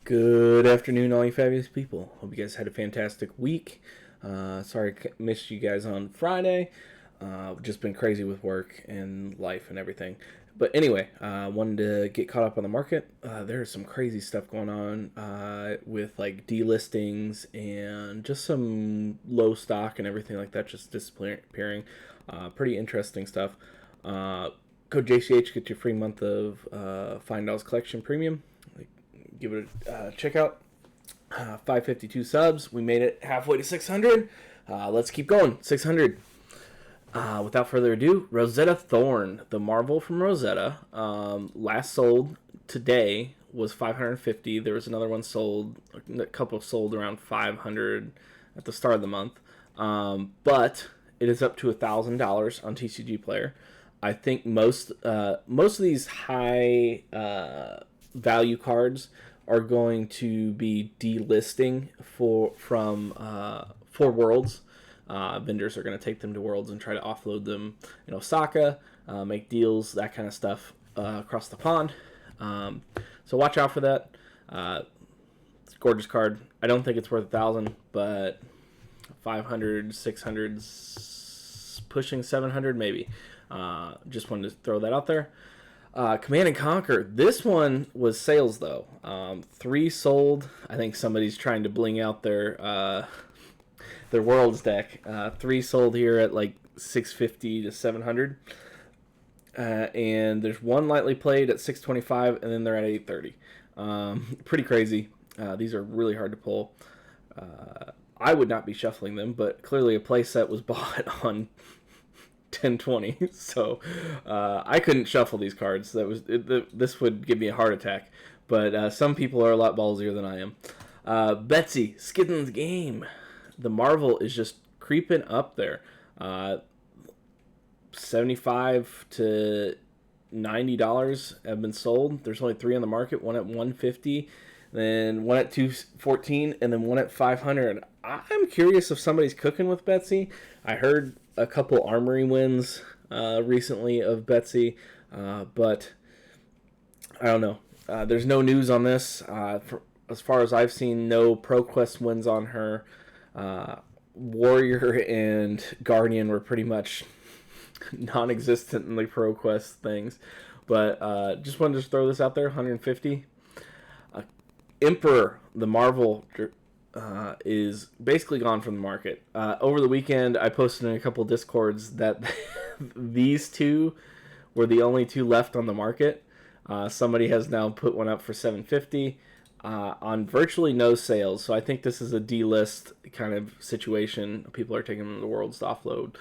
Good afternoon, all you fabulous people. Hope you guys had a fantastic week. Sorry I missed you guys on Friday. Just been crazy with work and life and everything. But anyway, wanted to get caught up on the market. There's some crazy stuff going on with like delistings and just some low stock and everything like that just disappearing. Pretty interesting stuff. Code JCH, get your free month of Fyendal's Collection Premium. Give it a check out. 552 subs. We made it halfway to 600. Let's keep going. 600. Without further ado, Rosetta Thorn, the Marvel from Rosetta. Last sold today was 550. There was another one sold, a couple sold around 500 at the start of the month. But it is up to $1,000 on TCG Player. I think most of these high value cards are going to be delisting for Worlds. Vendors are going to take them to Worlds and try to offload them in Osaka, make deals, that kind of stuff across the pond. So watch out for that. It's a gorgeous card. I don't think it's worth $1,000, but 500, 600, pushing 700 maybe. Just wanted to throw that out there. Command and Conquer. This one was sales though. 3 sold. I think somebody's trying to bling out their Worlds deck. 3 sold here at like 650 to 700. And there's 1 lightly played at 625, and then they're at 830. Pretty crazy. These are really hard to pull. I would not be shuffling them, but clearly a playset was bought on 1020, so I couldn't shuffle these cards. This would give me a heart attack, but some people are a lot ballsier than I am. Betsy, Skiddin's Game. The Marvel is just creeping up there. 75 to $90 have been sold. There's only 3 on the market, one at 150, then one at 214, and then one at 500. I'm curious if somebody's cooking with Betsy. I heard a couple Armory wins recently of Betsy, but I don't know. There's no news on this. As far as I've seen, no Proquest wins on her. Warrior and Guardian were pretty much non-existent in the Proquest things, but just wanted to throw this out there. 150. Emperor, the Marvel, is basically gone from the market. Over the weekend, I posted in a couple Discords that these 2 were the only 2 left on the market. Somebody has now put one up for 750 on virtually no sales. So I think this is a delist kind of situation. People are taking them to the Worlds to offload.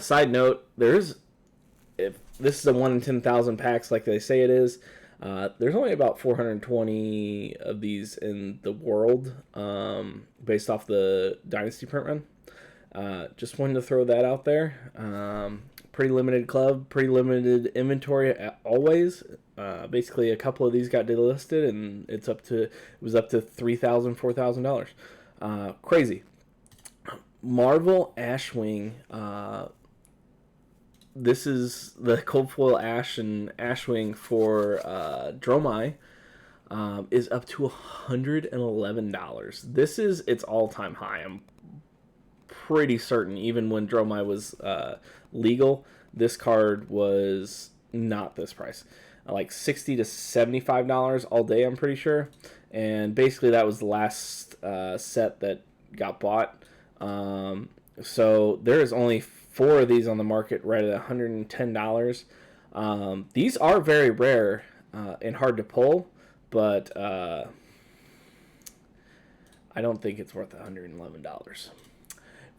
Side note, if this is a 1 in 10,000 packs like they say it is, there's only about 420 of these in the world, based off the Dynasty print run. Just wanted to throw that out there. Pretty limited club, pretty limited inventory always. Basically, a couple of these got delisted, and it was up to $3,000, $4,000. Crazy. Marvel Ashwing. This is the Cold Foil Ash and Ashwing for Dromai, is up to $111. This is its all-time high. I'm pretty certain, even when Dromai was legal, this card was not this price. Like $60 to $75 all day, I'm pretty sure. And basically that was the last set that got bought. So there is only 4 of these on the market right at $110. These are very rare and hard to pull, but I don't think it's worth $111.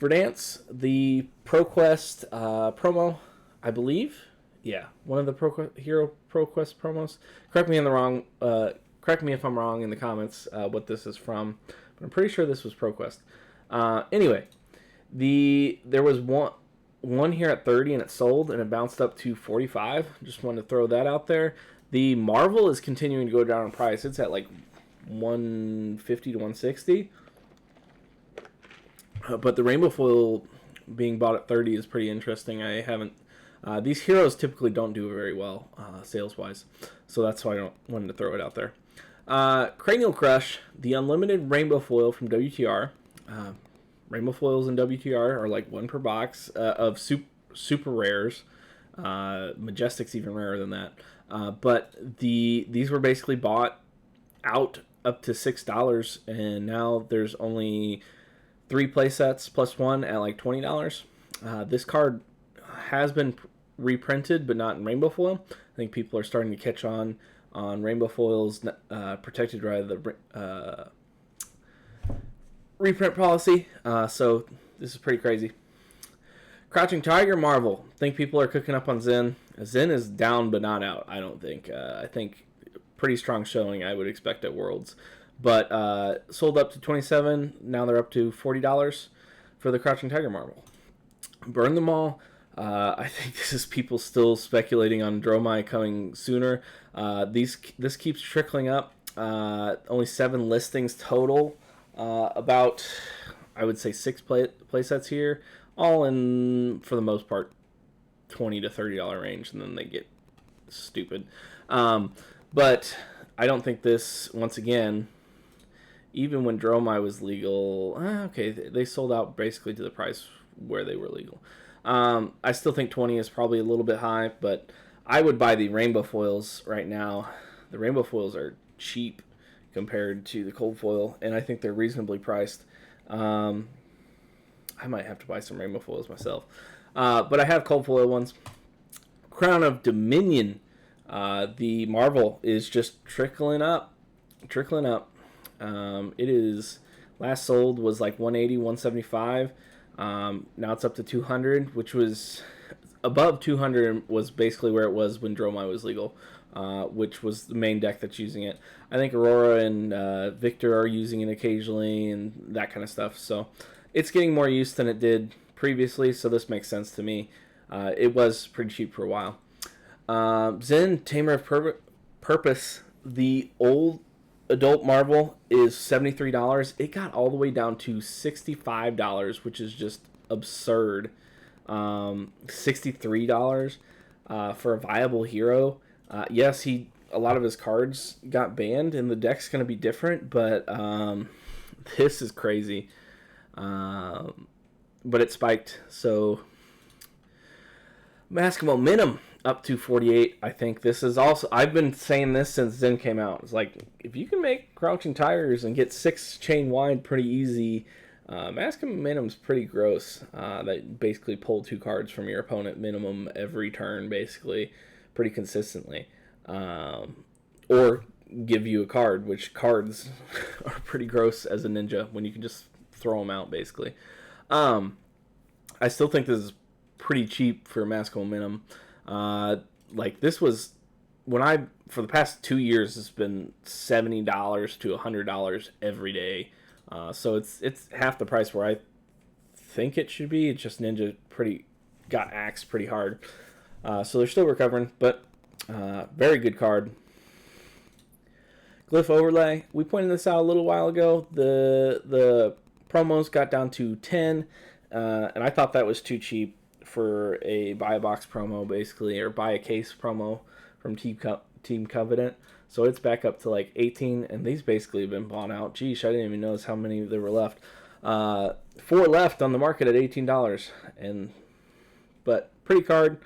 Verdance, the Proquest promo, I believe. Yeah, one of the Hero Proquest promos. Correct me if I'm wrong in the comments what this is from, but I'm pretty sure this was Proquest. Anyway, there was one here at 30 and it sold and it bounced up to 45. Just wanted to throw that out there. The Marvel is continuing to go down in price. It's at like 150 to 160. But the Rainbow Foil being bought at 30 is pretty interesting. I haven't These heroes typically don't do very well sales-wise, so that's why I wanted to throw it out there. Cranial Crush, the unlimited rainbow foil from WTR. Rainbow foils in WTR are like one per box of super rares. Majestic's even rarer than that. But these were basically bought out up to $6, and now there's only 3 playsets plus one at like $20. This card has been reprinted, but not in rainbow foil. I think people are starting to catch on rainbow foils protected by the reprint policy. So this is pretty crazy. Crouching Tiger Marvel. Think people are cooking up on Zen. Zen is down but not out, I don't think. I think pretty strong showing I would expect at Worlds. But sold up to $27. Now they're up to $40 for the Crouching Tiger Marvel. Burn them all. I think this is people still speculating on Dromai coming sooner. This keeps trickling up. Only 7 listings total. About, I would say, 6 playsets here. All in, for the most part, $20 to $30 range, and then they get stupid. But I don't think this, once again, even when Dromai was legal, okay, they sold out basically to the price where they were legal. I still think 20 is probably a little bit high, but I would buy the rainbow foils right now. The rainbow foils are cheap compared to the cold foil, and I think they're reasonably priced. I might have to buy some rainbow foils myself. But I have cold foil ones. Crown of Dominion. The Marvel is just trickling up. It is, last sold was like 180, 175. Now it's up to 200, which was above 200 was basically where it was when Dromai was legal, which was the main deck that's using it. I think Aurora and Victor are using it occasionally and that kind of stuff. So it's getting more use than it did previously, so this makes sense to me. It was pretty cheap for a while. Zen Tamer of Purpose, the old adult Marvel, is $73. It got all the way down to $65, which is just absurd. $63 for a viable hero. Yes, a lot of his cards got banned, and the deck's going to be different, but this is crazy. But it spiked, so Mask Momentum up to 48. I think this is also, I've been saying this since Zen came out. It's like, if you can make Crouching Tigers and get 6 chain wide pretty easy, Mask Momentum's pretty gross. That basically pull 2 cards from your opponent minimum every turn, basically, pretty consistently. Or give you a card, which cards are pretty gross as a ninja when you can just throw them out, basically. I still think this is pretty cheap for Mask Momentum. Like, this was, for the past 2 years, it's been $70 to $100 every day. So it's half the price where I think it should be. It's just Ninja got axed pretty hard. So they're still recovering, but very good card. Glyph Overlay. We pointed this out a little while ago. The promos got down to 10, and I thought that was too cheap for a buy a box promo, basically, or buy a case promo from Team Covenant. So it's back up to like 18, and these basically have been bought out. Geesh, I didn't even notice how many there were left. 4 left on the market at $18, but pretty card.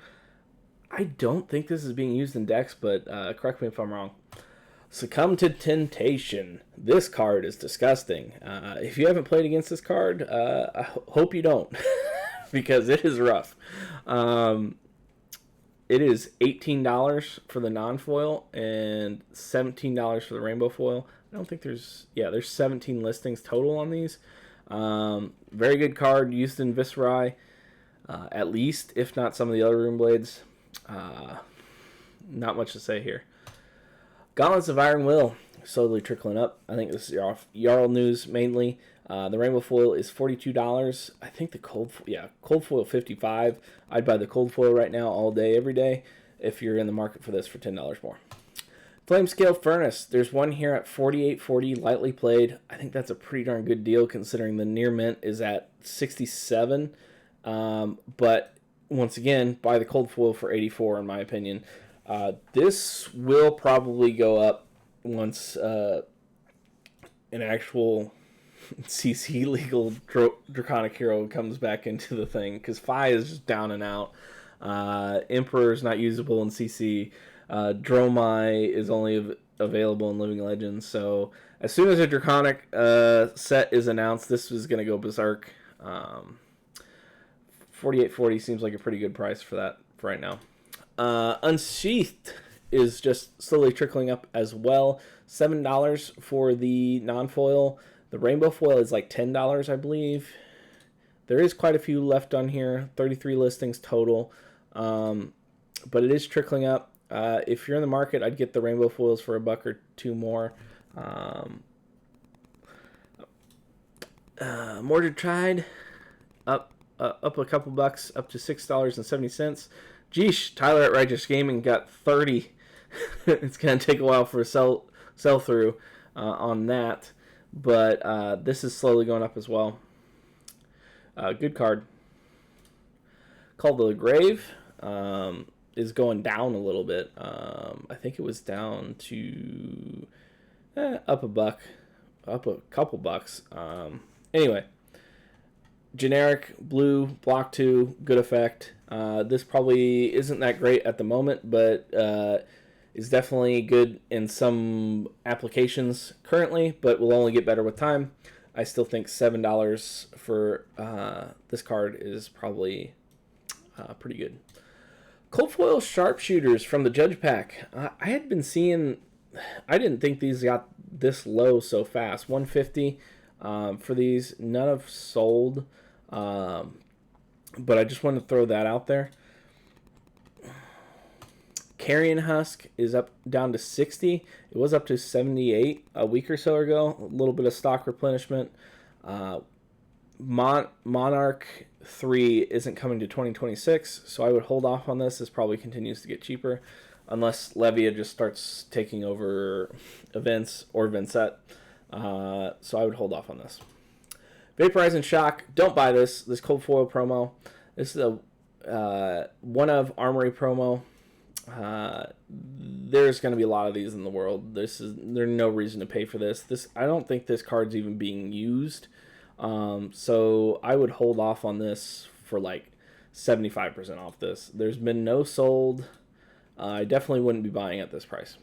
I don't think this is being used in decks, but correct me if I'm wrong. Succumb to Temptation. This card is disgusting. If you haven't played against this card, I hope you don't, because it is rough. It is $18 for the non-foil and $17 for the rainbow foil. I don't think there's 17 listings total on these. Very good card, used in Viscerai, at least, if not some of the other Rune Blades. Not much to say here. Gauntlets of Iron Will, slowly trickling up. I think this is Jarl news mainly. The rainbow foil is $42. I think the cold foil $55. I'd buy the cold foil right now all day, every day, if you're in the market for this for $10 more. Flame Scale Furnace. There's one here at $48.40, lightly played. I think that's a pretty darn good deal considering the near mint is at $67. But once again, buy the cold foil for $84 in my opinion. This will probably go up once an actual CC legal Draconic Hero comes back into the thing, because Phi is just down and out. Emperor's not usable in CC. Dromai is only available in Living Legends. So as soon as a Draconic set is announced, this is going to go berserk. 48.40 seems like a pretty good price for that for right now. Unsheathed is just slowly trickling up as well. $7 for the non-foil. The rainbow foil is like $10, I believe. There is quite a few left on here. 33 listings total. But it is trickling up. If you're in the market, I'd get the rainbow foils for $1 or $2 more. Mordred Tried up a couple bucks, up to $6.70. Geesh, Tyler at Righteous Gaming got 30. It's gonna take a while for a sell through on that, but this is slowly going up as well. Good card. Called the Grave is going down a little bit. I think it was down to up $1, up a couple bucks. Anyway, generic blue, block 2, good effect. This probably isn't that great at the moment, but is definitely good in some applications currently, but will only get better with time. I still think $7 for this card is probably pretty good. Cold foil sharpshooters from the Judge Pack. I had been seeing, I didn't think these got this low so fast. 150 for these. None have sold, but I just wanted to throw that out there. Carrion Husk is up down to 60. It was up to 78 a week or so ago. A little bit of stock replenishment. Monarch 3 isn't coming to 2026, so I would hold off on this. This probably continues to get cheaper, unless Levia just starts taking over events or Vincent. So I would hold off on this. Vaporize and Shock. Don't buy this cold foil promo. This is a one of Armory promo. There's going to be a lot of these in the world. There's no reason to pay for this. I don't think this card's even being used. So I would hold off on this for like 75% off this. There's been no sold. I definitely wouldn't be buying at this price.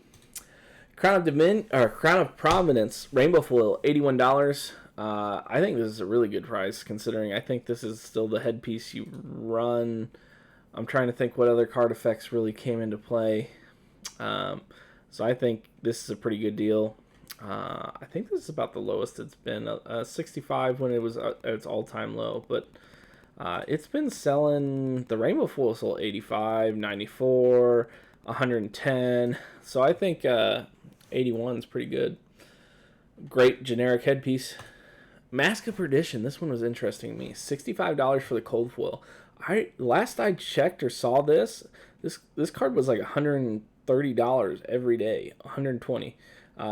Crown of Providence Rainbow Foil, $81. I think this is a really good price, considering I think this is still the headpiece you run. I'm trying to think what other card effects really came into play. So I think this is a pretty good deal. I think this is about the lowest it's been. 65 when it was at its all-time low, but it's been selling. The Rainbow Foil sold 85, 94, 110. So I think 81 is pretty good. Great generic headpiece. Mask of Perdition. This one was interesting to me. $65 for the cold foil. Last I checked or saw this card was like $130 every day. 120.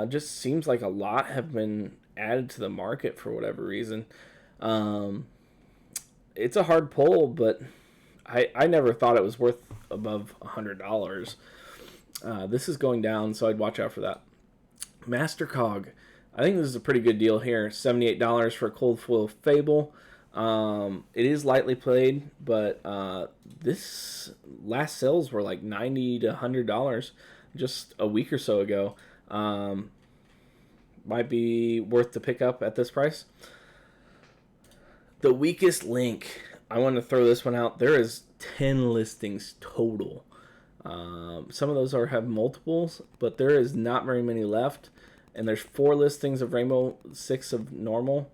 Just seems like a lot have been added to the market for whatever reason. It's a hard pull, but I never thought it was worth above $100. This is going down, so I'd watch out for that. Master Cog. I think this is a pretty good deal here. $78 for a cold foil Fable. It is lightly played, but this last sales were like $90 to $100 just a week or so ago. Might be worth to pick up at this price. The Weakest Link. I want to throw this one out. There is 10 listings total. Some of those have multiples, but there is not very many left. And there's 4 listings of Rainbow, 6 of normal.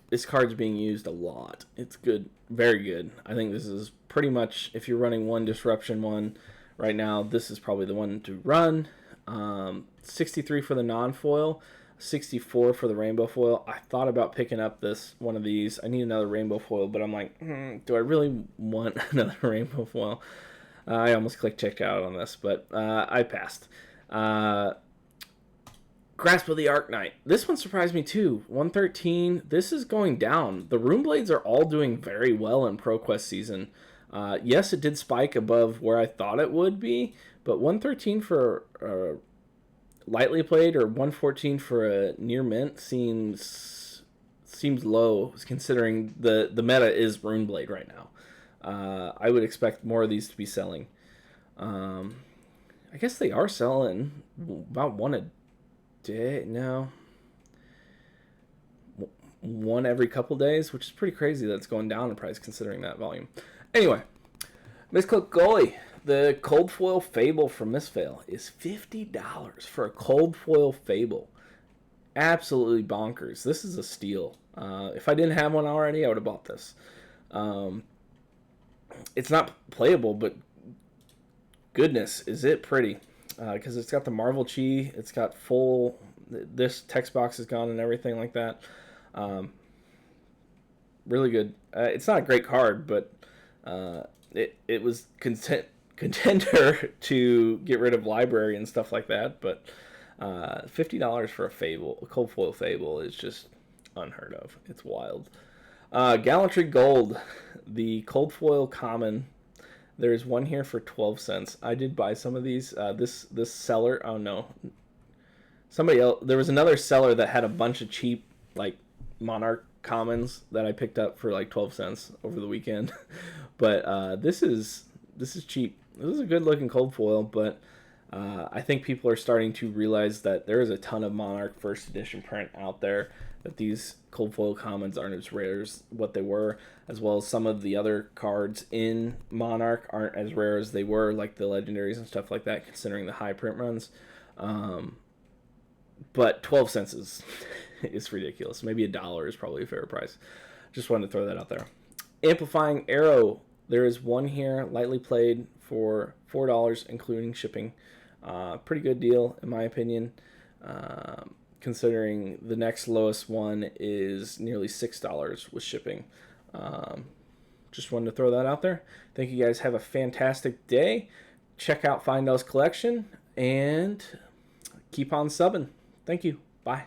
This card's being used a lot. It's good, very good. I think this is pretty much, if you're running one Disruption one right now, this is probably the one to run. 63 for the non-foil, 64 for the rainbow foil. I thought about picking up one of these. I need another rainbow foil, but I'm like, do I really want another rainbow foil? I almost clicked check out on this, but I passed. Grasp of the Ark Knight. This one surprised me too. 113. This is going down. The Rune Blades are all doing very well in ProQuest season. Yes, it did spike above where I thought it would be, but 113 for lightly played, or 114 for a near mint seems low, considering the meta is Runeblade right now. I would expect more of these to be selling. I guess they are selling about one a day. No, one every couple days, which is pretty crazy that it's going down in price considering that volume. Anyway, Misclick Goalie, the cold foil Fable from Misfail is $50 for a cold foil Fable. Absolutely bonkers. This is a steal. If I didn't have one already, I would have bought this. It's not playable, but goodness, is it pretty. Because it's got the Marvel Chi, it's got full, this text box is gone and everything like that. Really good. It's not a great card, but it was contender to get rid of library and stuff like that. But $50 for a cold foil Fable is just unheard of. It's wild. Gallantry Gold, the cold foil common. There's one here for 12 cents. I did buy some of these. This seller, oh no, somebody else. There was another seller that had a bunch of cheap like Monarch commons that I picked up for like 12 cents over the weekend. But this is cheap. This is a good looking cold foil, but I think people are starting to realize that there is a ton of Monarch first edition print out there, that these cold foil commons aren't as rare as what they were, as well as some of the other cards in Monarch aren't as rare as they were, like the legendaries and stuff like that, considering the high print runs. But 12 cents is ridiculous. Maybe $1 is probably a fair price. Just wanted to throw that out there. Amplifying Arrow. There is one here, lightly played, for $4, including shipping. Pretty good deal, in my opinion, considering the next lowest one is nearly $6 with shipping. Just wanted to throw that out there. Thank you guys. Have a fantastic day. Check out Fyendal's collection, and keep on subbing. Thank you. Bye.